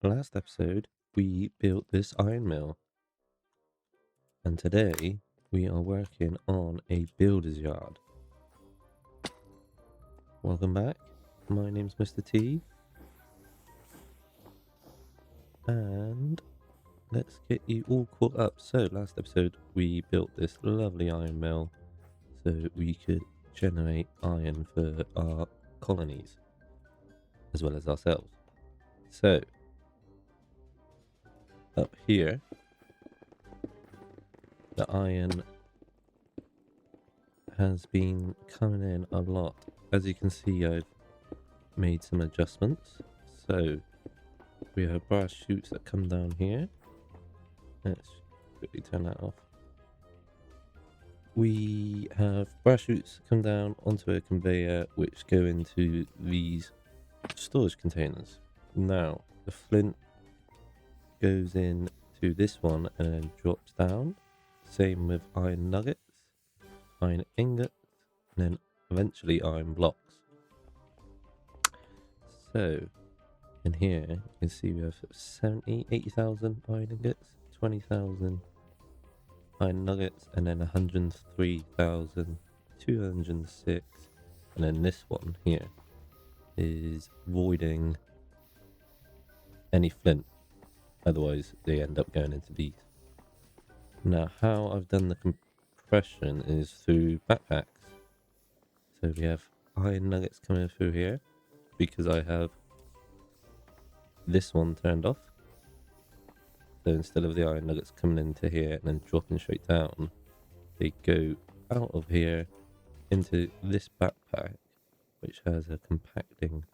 Last episode, we built this iron mill, and today we are working on a builder's yard. Welcome back. My name's Mr. T, and let's get you all caught up. So, last episode, we built this lovely iron mill so we could generate iron for our colonies as well as ourselves. So, up here, the iron has been coming in a lot. As you can see, I've made some adjustments. So we have brass chutes that come down here. Let's quickly turn that off. We have brass chutes come down onto a conveyor which go into these storage containers. Now the flint goes in to this one and then drops down. Same with iron nuggets, iron ingots, and then eventually iron blocks. So in here you can see we have 80,000 iron ingots, 20,000 iron nuggets, and then 103,206, and then this one here is voiding any flint, otherwise they end up going into these. Now how I've done the compression is through backpacks. So we have iron nuggets coming through here because I have this one turned off. So instead of the iron nuggets coming into here and then dropping straight down, they go out of here into this backpack, which has a compacting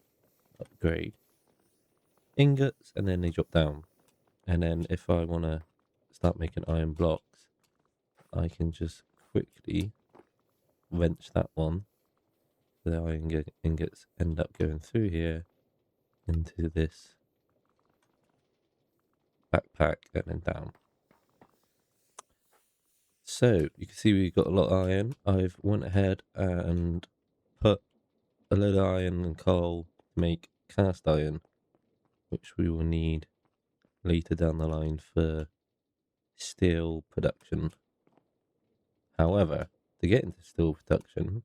upgrade ingots, and then they drop down. And then if I want to start making iron blocks, I can just quickly wrench that one. The iron ingots end up going through here into this backpack and then down. So you can see we've got a lot of iron. I've went ahead and put a load of iron and coal to make cast iron, which we will need later down the line for steel production. However, to get into steel production,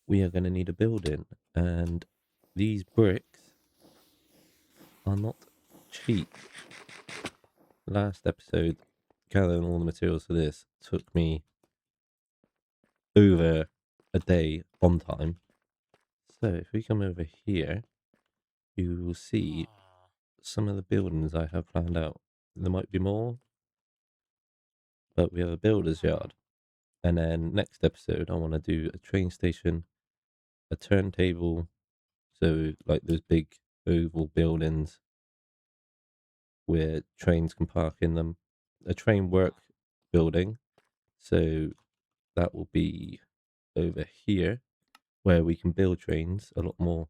we are going to need a building, and these bricks are not cheap. Last episode, gathering all the materials for this took me over a day on time. So if we come over here, you will see some of the buildings I have planned out. There might be more, but we have a builder's yard. And then next episode, I want to do a train station, a turntable, so like those big oval buildings where trains can park in them, a train work building. So that will be over here where we can build trains a lot more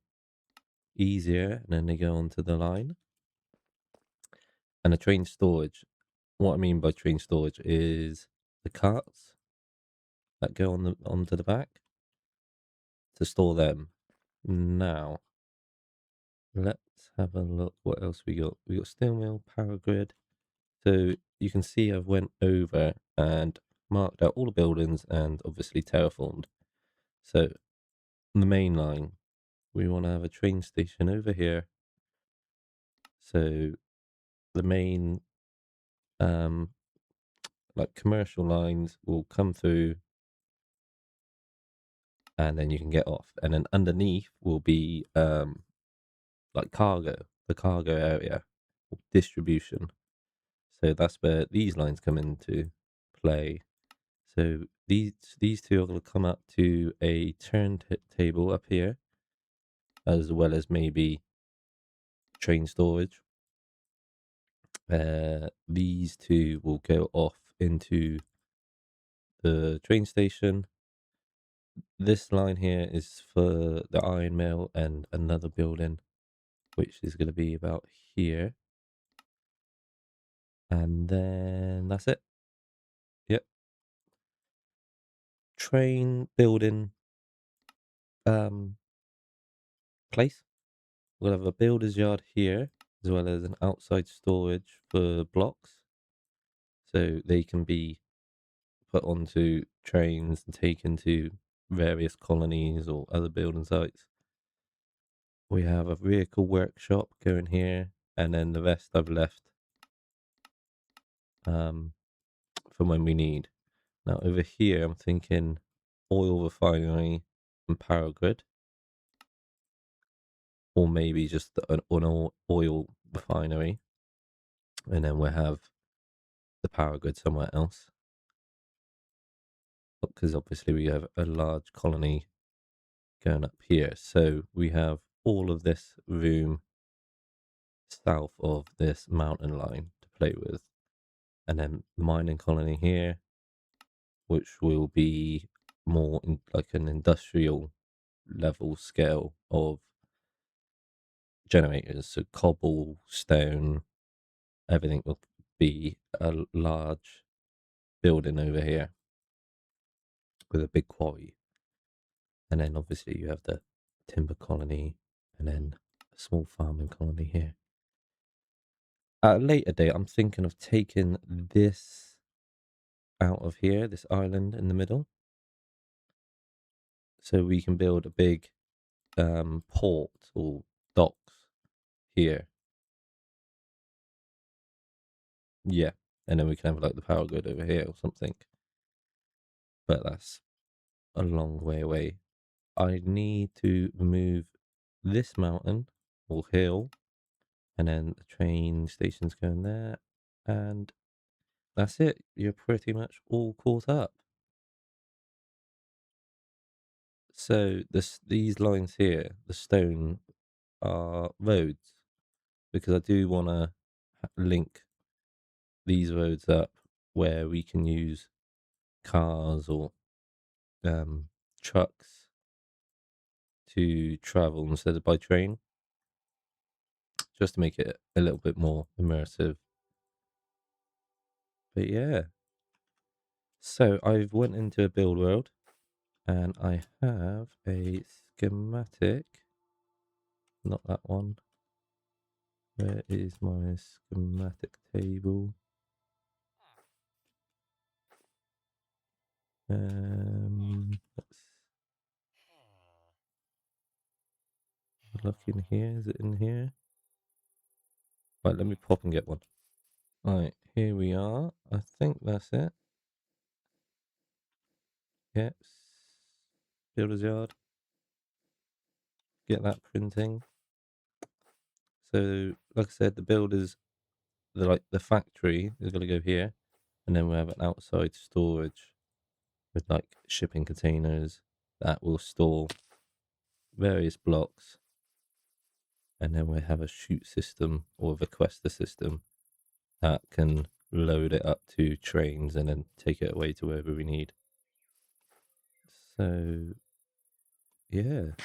easier, and then they go onto the line. And a train storage. What I mean by train storage is the carts that go onto the back to store them. Now, let's have a look what else we got. We got steel mill, power grid. So you can see I've went over and marked out all the buildings and obviously terraformed. So the main line, we want to have a train station over here. So the main like commercial lines will come through, and then you can get off, and then underneath will be like the cargo area, distribution. So that's where these lines come into play. So these two are going to come up to a turntable up here, as well as maybe train storage. These two will go off into the train station. This line here is for the iron mill and another building, which is going to be about here. And then that's it. Yep. Train building place. We'll have a builder's yard here, as well as an outside storage for blocks, so they can be put onto trains and taken to various colonies or other building sites. We have a vehicle workshop going here, and then the rest I've left for when we need. Now over here, I'm thinking oil refinery and power grid, or maybe just an oil refinery, and then we'll have the power grid somewhere else. Because obviously we have a large colony going up here, so we have all of this room south of this mountain line to play with, and then the mining colony here, which will be more like an industrial level scale of generators. So cobble, stone, everything will be a large building over here with a big quarry. And then obviously you have the timber colony and then a small farming colony here. At a later date, I'm thinking of taking this out of here, this island in the middle, so we can build a big port or docks here. Yeah, and then we can have like the power grid over here or something. But that's a long way away. I need to move this mountain or hill, and then the train station's going there, and that's it. You're pretty much all caught up. So these lines here, the stone, are roads, because I do want to link these roads up where we can use cars or trucks to travel instead of by train, just to make it a little bit more immersive. But yeah, so I've went into a build world and I have a schematic, not that one. Where is my schematic table? Let's look in here. Is it in here? Right, let me pop and get one. Right, here we are. I think that's it. Yes. Builder's yard. Get that printing. So, like I said, the factory is going to go here, and then we have an outside storage with like shipping containers that will store various blocks, and then we have a chute system or a requester system that can load it up to trains and then take it away to wherever we need. So, yeah,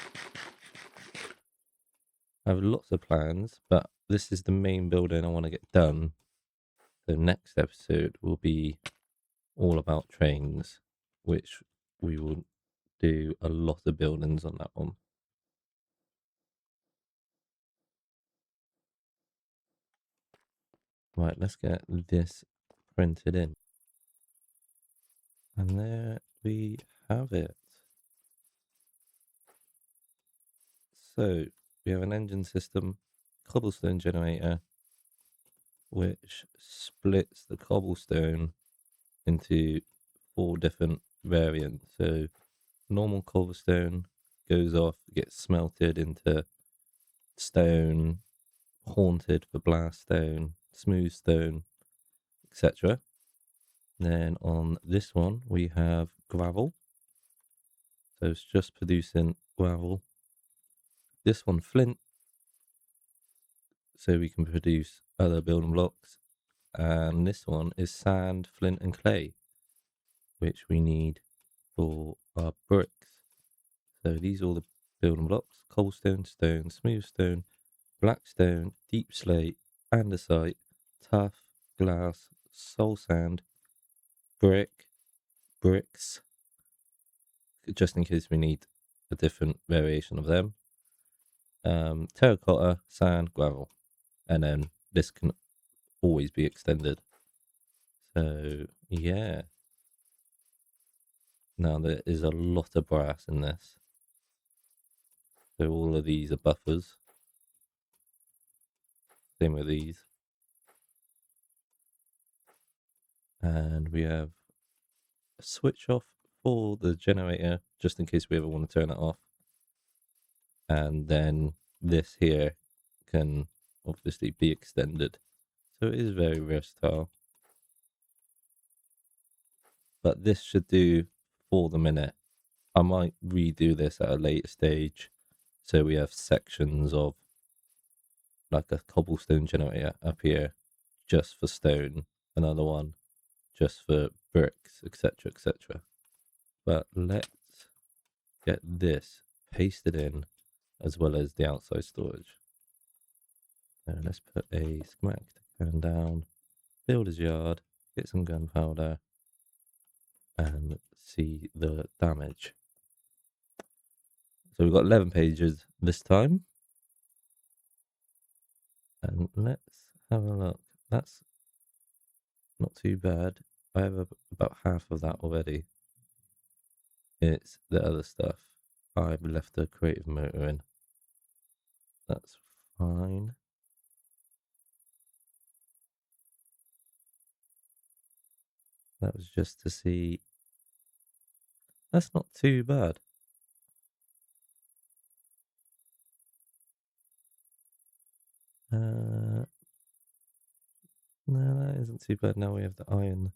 I have lots of plans, but this is the main building I want to get done. The next episode will be all about trains, which we will do a lot of buildings on that one. Right, let's get this printed in. And there we have it. So we have an engine system, cobblestone generator, which splits the cobblestone into 4 different variants. So normal cobblestone goes off, gets smelted into stone, haunted for blast stone, smooth stone, etc. Then on this one we have gravel. So it's just producing gravel. This one flint, so we can produce other building blocks. And this one is sand, flint and clay, which we need for our bricks. So these are all the building blocks: cobblestone, stone, smooth stone, black stone, deep slate, andesite, tough, glass, soul sand, bricks, just in case we need a different variation of them, terracotta, sand, gravel. and then this can always be extended. So yeah, now there is a lot of brass in this. So all of these are buffers. Same with these. And we have a switch off for the generator, just in case we ever want to turn it off. And then this here can obviously be extended. So it is very versatile. But this should do for the minute. I might redo this at a later stage. So we have sections of like a cobblestone generator up here just for stone, another one just for bricks, etc., etc. But let's get this pasted in as well as the outside storage. So let's put a schematic turn down, builder's yard, get some gunpowder, and see the damage. So we've got 11 pages this time. And let's have a look. That's not too bad. I have about half of that already. It's the other stuff. I've left the creative motor in. That's fine. That was just to see. That's not too bad. No, that isn't too bad. Now we have the iron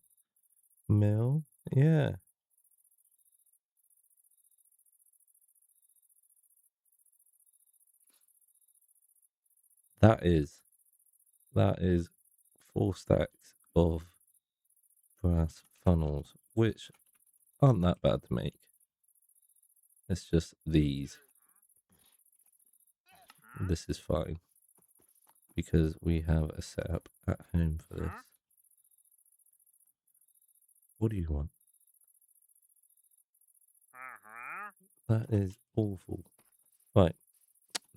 mill. Yeah. That is 4 stacks of brass funnels, which aren't that bad to make. It's just these. This is fine because we have a setup at home for this. What do you want? That is awful. Right,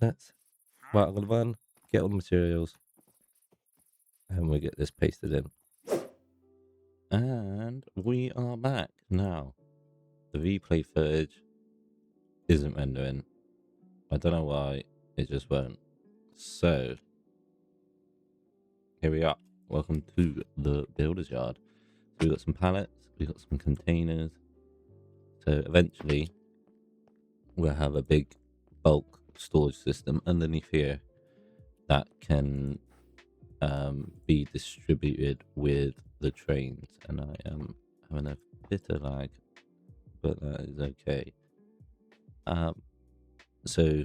let's out of the van, get all the materials, and we get this pasted in. And we are back now. The replay footage isn't rendering. I don't know why, it just won't. So, here we are. Welcome to the builder's yard. So we've got some pallets, we've got some containers. So eventually, we'll have a big bulk storage system underneath here that can be distributed with the trains. And I am having a bit of lag, but that is okay. So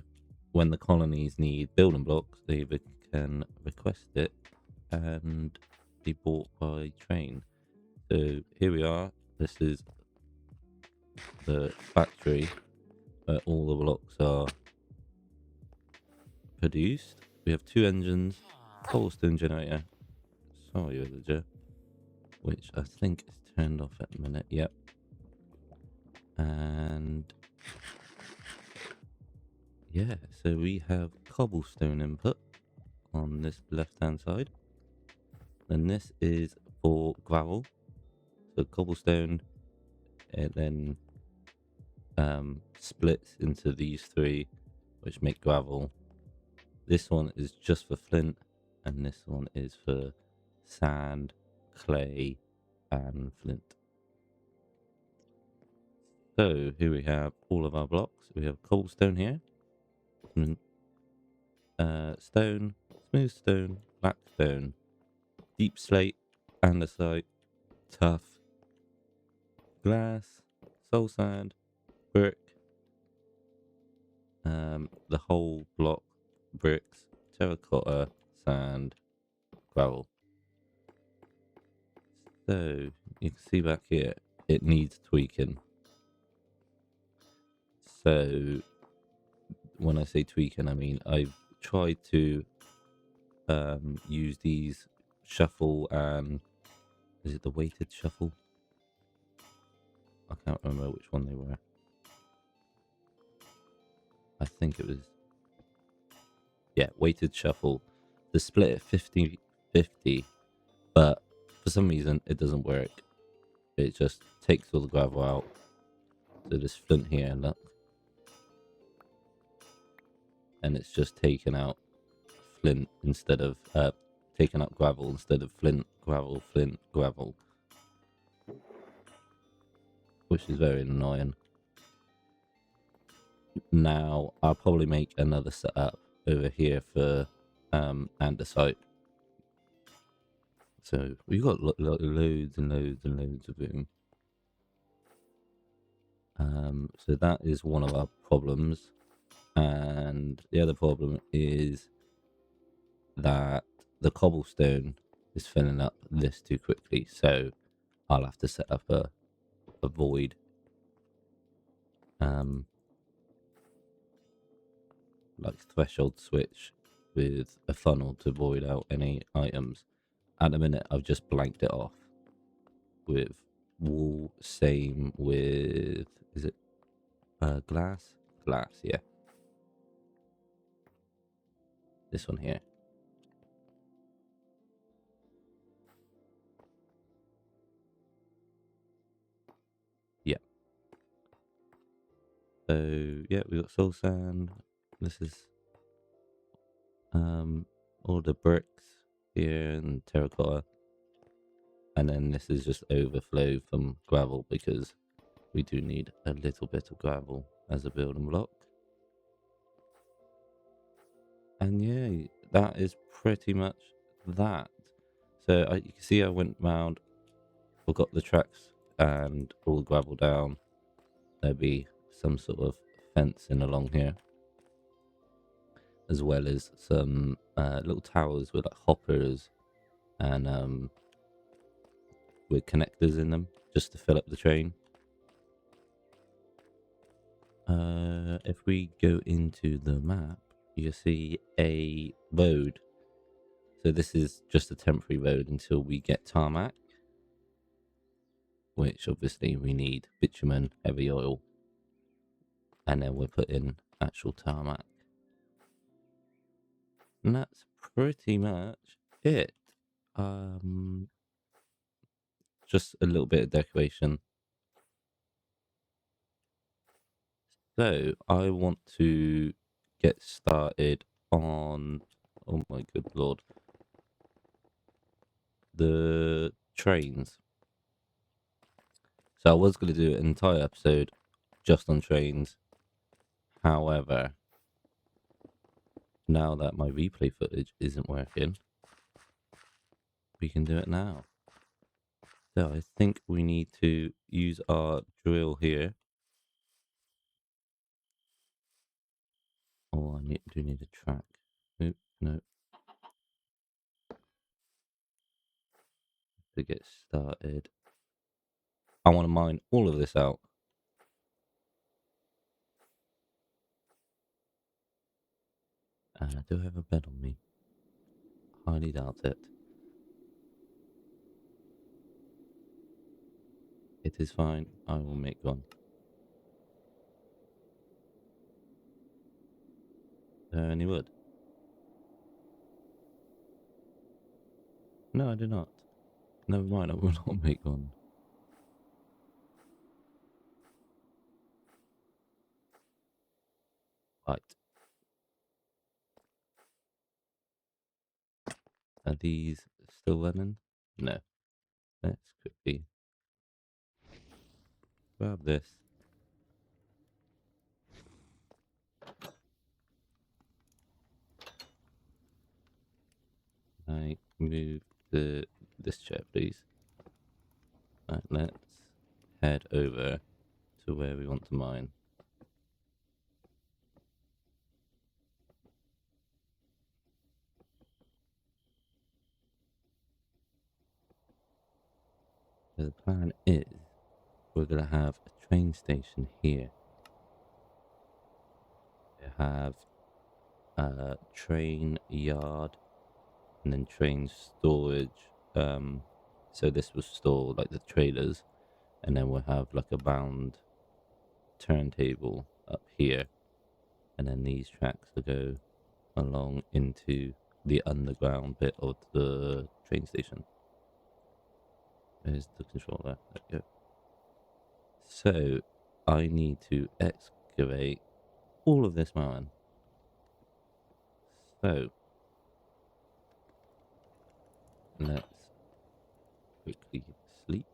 when the colonies need building blocks, they can request it and be bought by train. So here we are. This is the factory where all the blocks are produced. We have 2 engines, cobblestone generator. Sorry, villager. Which I think is turned off at the minute. Yep. And yeah, so we have cobblestone input on this left hand side. And this is for gravel. So cobblestone, it then splits into these 3, which make gravel. This one is just for flint, and this one is for sand, clay, and flint. So here we have all of our blocks. We have cobblestone here, stone, smooth stone, black stone, deep slate, andesite, tough, glass, soul sand, brick, the whole block, bricks, terracotta, sand, gravel. So you can see back here, it needs tweaking. So when I say tweaking, I mean I've tried to use these shuffle and is it the weighted shuffle? I can't remember which one they were. I think it was, yeah, weighted shuffle to split it 50-50, but for some reason it doesn't work. It just takes all the gravel out. So this flint here, and look, and it's just taken out flint instead of taking up gravel instead of flint, gravel, which is very annoying. Now I'll probably make another setup over here for andesite. So we've got loads and loads and loads of room. So that is one of our problems, and the other problem is that the cobblestone is filling up this too quickly. So I'll have to set up a void, like threshold switch with a funnel to void out any items. At the minute, I've just blanked it off with wool. Same with, is it glass? Glass, yeah. This one here. Yeah. So yeah, we got soul sand. This is all the bricks here and terracotta, and then this is just overflow from gravel because we do need a little bit of gravel as a building block. And yeah, that is pretty much that. So you can see I went round, I got the tracks and all the gravel down. There'll be some sort of fencing along here, as well as some little towers with like hoppers and with connectors in them just to fill up the train. If we go into the map, you see a road. So this is just a temporary road until we get tarmac, which obviously we need bitumen, heavy oil, and then we'll put in actual tarmac. And that's pretty much it. Just a little bit of decoration. So I want to get started on, oh my good lord, the trains. So I was going to do an entire episode just on trains. However, now that my replay footage isn't working, we can do it now. So I think we need to use our drill here. Oh, I do need a track. Oop, no. To get started, I want to mine all of this out. Do I have a bed on me? Highly doubt it. It is fine. I will make one. Any wood? No, I do not. Never mind, I will not make one. Right. Are these still running? No. Let's quickly grab this. I move this chair, please. Right, let's head over to where we want to mine. So the plan is we're going to have a train station here. We have a train yard and then train storage. So this will store like the trailers, and then we'll have like a bound turntable up here, and then these tracks will go along into the underground bit of the train station. There's the controller. There we go. So I need to excavate all of this mountain. So let's quickly sleep.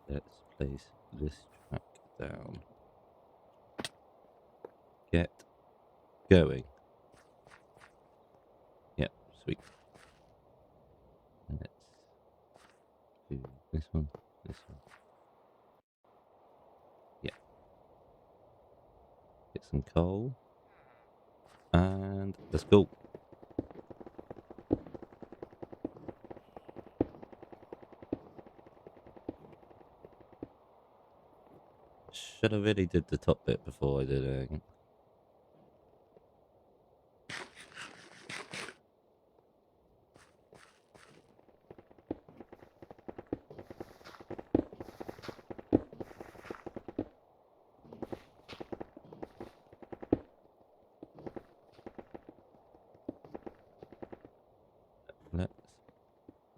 Let's place this track down. Get going. Yep, sweet. Let's do this one, this one. Yeah. Get some coal. And let's go. Should have really did the top bit before I did it. Let's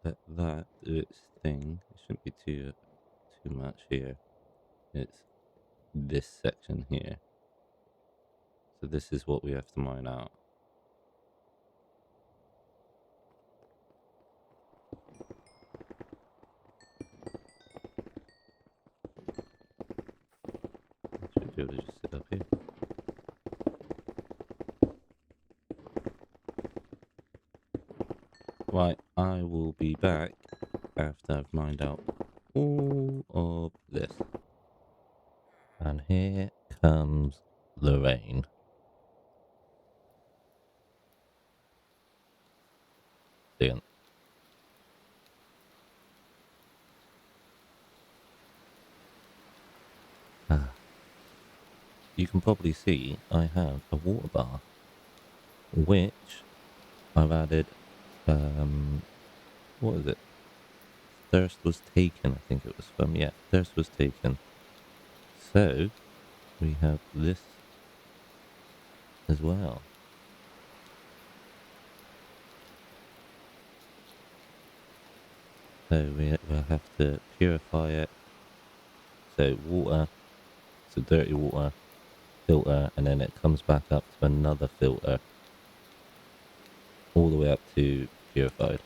let that do its thing. It shouldn't be too much here. It's this section here. So this is what we have to mine out. Should be able to just sit up here. Right, I will be back after I've mined out all of this. And here comes the rain. Brilliant. You can probably see I have a water bar, which I've added, what is it? Thirst was taken, I think it was from, yeah, thirst was taken. So, we have this as well. So we'll have to purify it. So water, so dirty water, filter, and then it comes back up to another filter, all the way up to purified.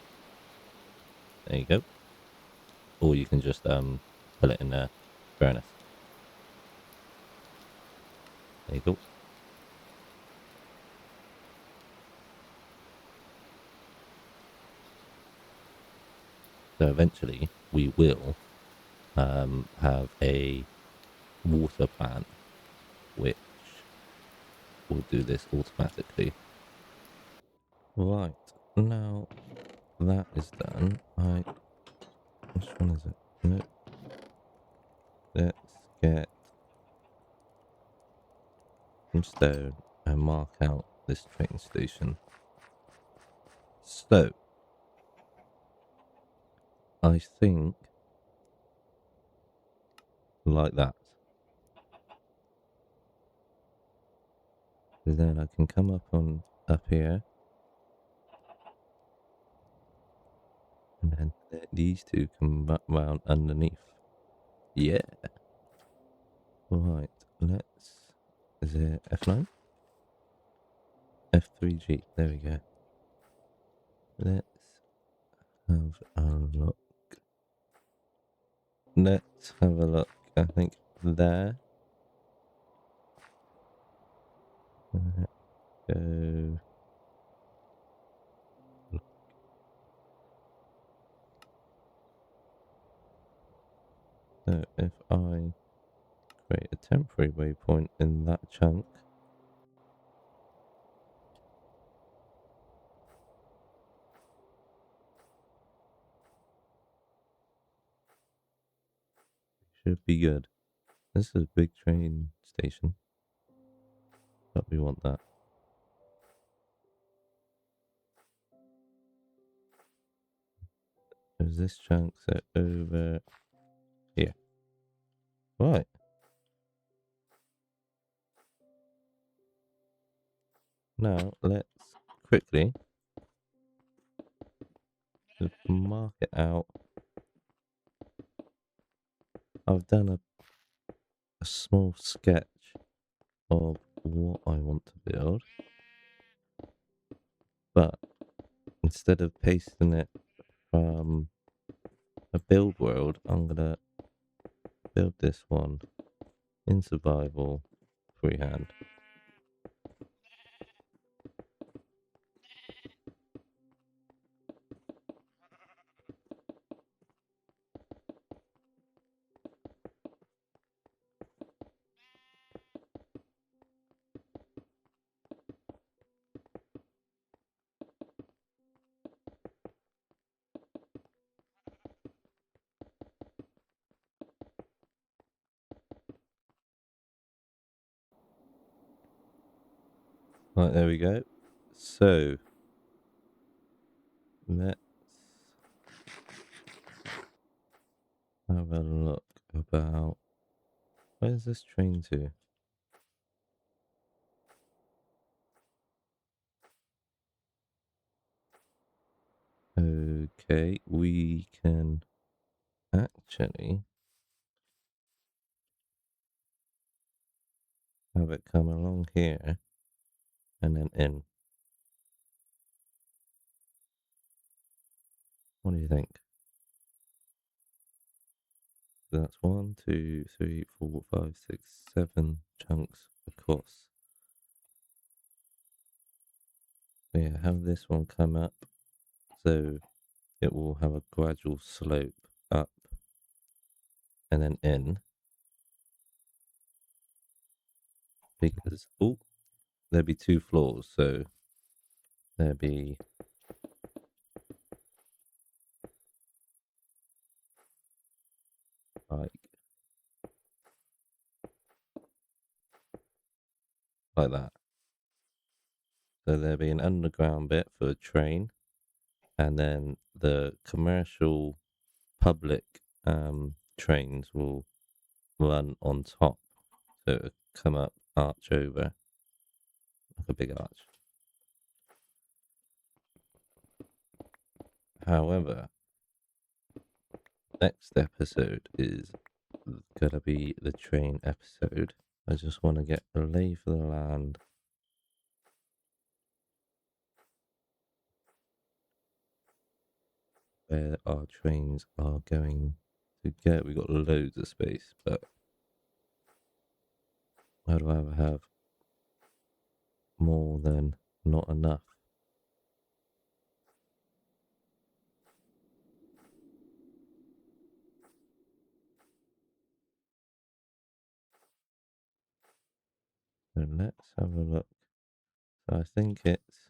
There you go. Or you can just put it in a furnace. There you go. So eventually we will have a water plant which will do this automatically. Right, now that is done, which one is it? No. Let's get some stone and mark out this train station. So, I think like that. So then I can come up here, and then let these two come back round underneath. Yeah. Right, is it F9? F3G, there we go. Let's have a look. Let's have a look. I think there. Go. So if I create a temporary waypoint in that chunk, should be good. This is a big train station, but we want that. There's this chunk, so over here. Right. Now let's quickly mark it out. I've done a small sketch of what I want to build, but instead of pasting it from a build world, I'm gonna build this one in survival freehand. Right, there we go. So let's have a look about where's this train to? Okay, we can actually have it come along here and then in. What do you think? That's 1, 2, 3, 4, 5, 6, 7 chunks across. So yeah, have this one come up so it will have a gradual slope up and then in. Because there'd be 2 floors, so there'd be like that. So there'd be an underground bit for a train, and then the commercial public trains will run on top. So it'll come up, arch over, like a big arch. However, next episode is gonna be the train episode. I just want to get a lay for the land. Where our trains are going to go. We've got loads of space, but I'd rather have more than not enough. So let's have a look. So I think it's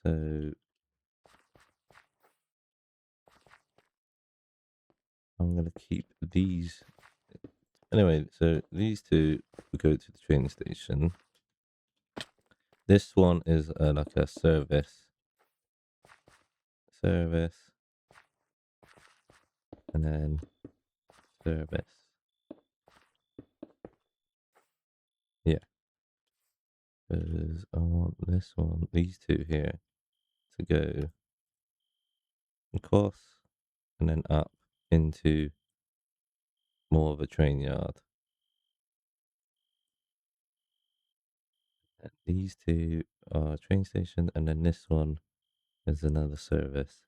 so I'm gonna keep these anyway. So these two will go to the train station. This one is like a service, and then service. Yeah, because I want this one, these two here, to go across and then up into more of a train yard. And these two are train station, and then this one is another service.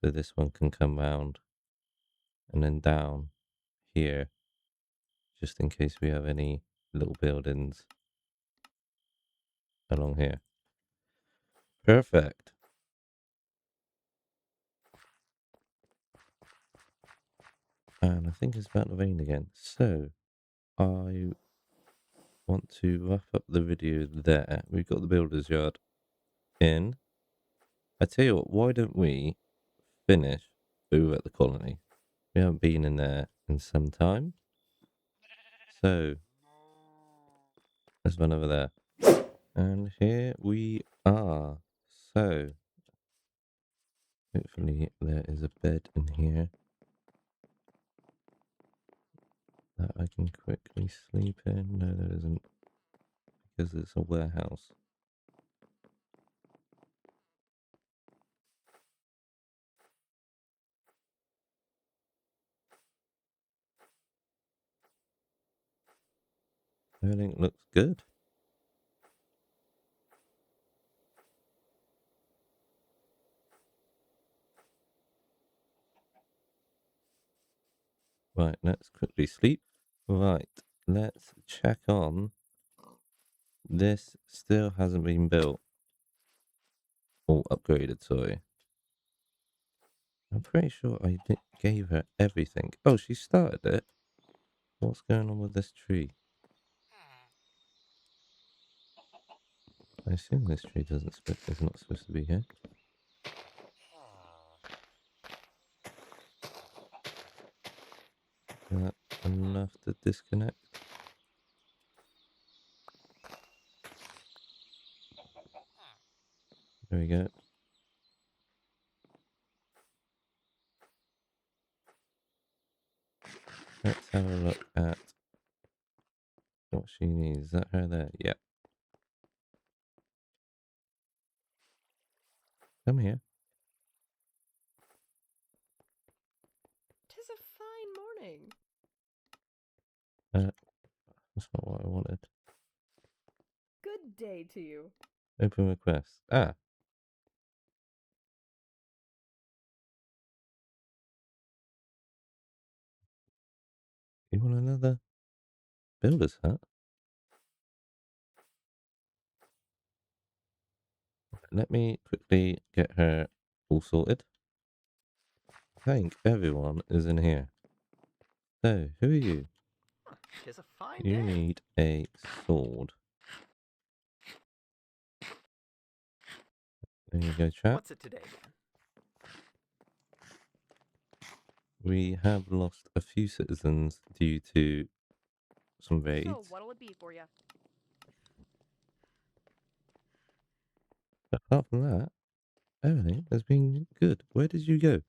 So this one can come round and then down here, just in case we have any little buildings along here. Perfect. And I think it's about to rain again. So I want to wrap up the video there. We've got the builder's yard in. I tell you what, why don't we finish over at the colony? We haven't been in there in some time. So let's run over there. And here we are. So hopefully there is a bed in here. that I can quickly sleep in. No, there isn't, because it's a warehouse. Everything looks good. Right, let's quickly sleep. Right, let's check on. This still hasn't been built or upgraded, sorry. I'm pretty sure I gave her everything. Oh, she started it. What's going on with this tree? I assume this tree is not supposed to be here. Is that enough to disconnect? There we go. Let's have a look at what she needs. Is that her there? Yeah. Come here. "'Tis a fine morning." That's not what I wanted. "Good day to you." Open request. Ah, you want another builder's hut? Let me quickly get her all sorted. I think everyone is in here. So, who are you? "'Tis a fine You day." need a sword. There you go, chap. "What's it today, man?" We have lost a few citizens due to some So, raids. what'll it be for you? Apart from that, everything has been good. Where did you go?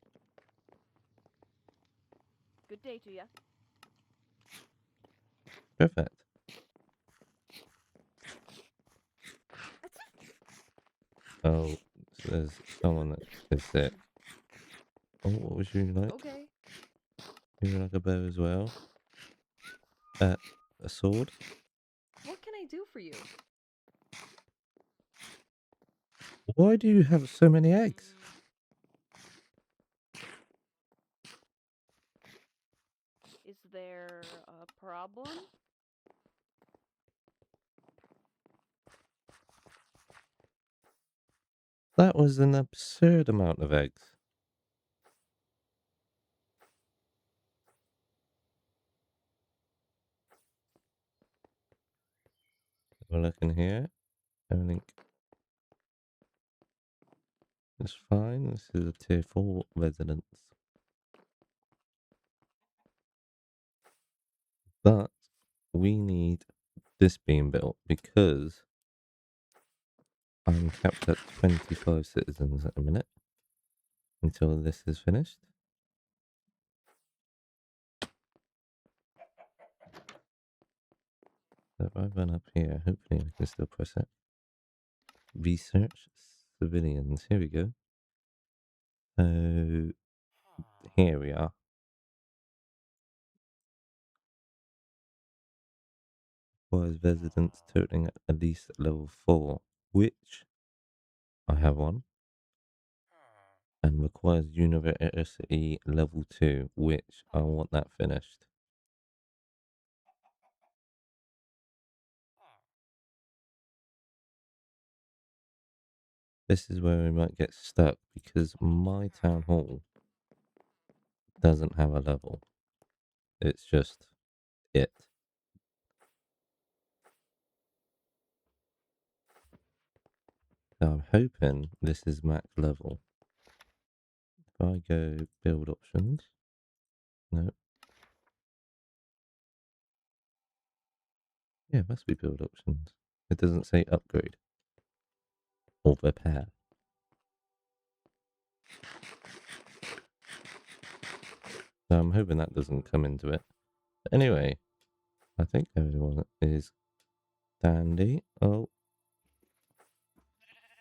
Good day to you. Perfect. Oh, so there's someone that is sick. Oh, what was you like? Okay. You were like a bow as well. A sword. "What can I do for you?" Why do you have so many eggs? Is there a problem? That was an absurd amount of eggs. We're looking here. Everything is fine. This is a tier 4 residence. But we need this being built because I'm capped at 25 citizens at a minute until this is finished. So if I run up here, hopefully I can still press it. Research civilians. Here we go. So here we are. Requires residents totaling at least level 4, which I have one. And requires university level 2, which I want that finished. This is where we might get stuck because my town hall doesn't have a level. It's just it. So I'm hoping this is max level. If I go build options, no. Yeah, it must be build options. It doesn't say upgrade or repair. So I'm hoping that doesn't come into it. Anyway, I think everyone is dandy. Oh,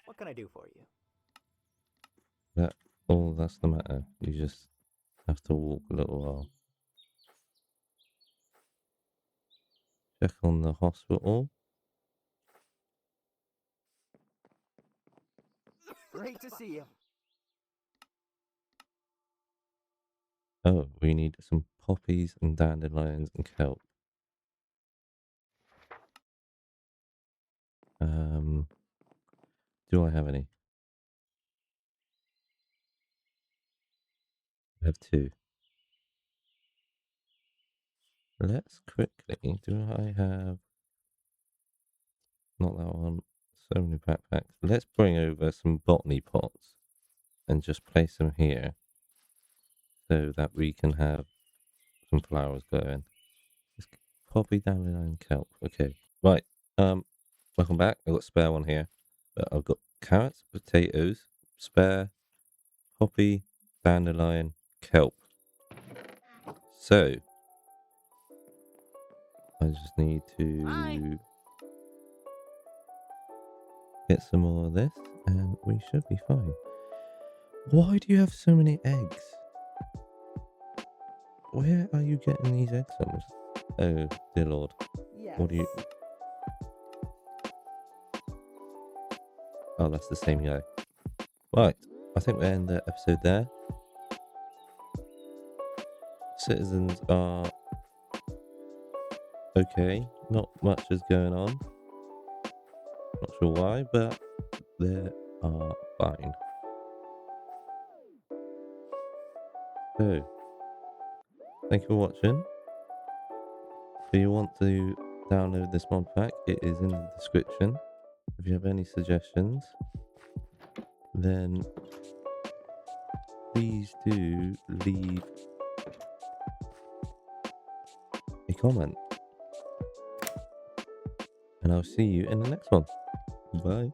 What can I do for you? that's the matter. You just have to walk a little while. Check on the hospital. Great to see you. Oh, we need some poppies and dandelions and kelp. Do I have any? I have 2. Let's quickly. Do I have? Not that one. So many backpacks. Let's bring over some botany pots and just place them here so that we can have some flowers going. Poppy, dandelion, kelp. Okay. Right. Welcome back. I've got a spare one here. But I've got carrots, potatoes, spare, poppy, dandelion, kelp. So I just need to get some more of this and we should be fine. Why do you have so many eggs? Where are you getting these eggs from? Oh, dear Lord. Yes. What do you... Oh, that's the same guy. Right. I think we end the episode there. Citizens are okay. Not much is going on. Not sure why, but they are fine. So, thank you for watching. If you want to download this mod pack, it is in the description. If you have any suggestions, then please do leave a comment. And I'll see you in the next one. Bye.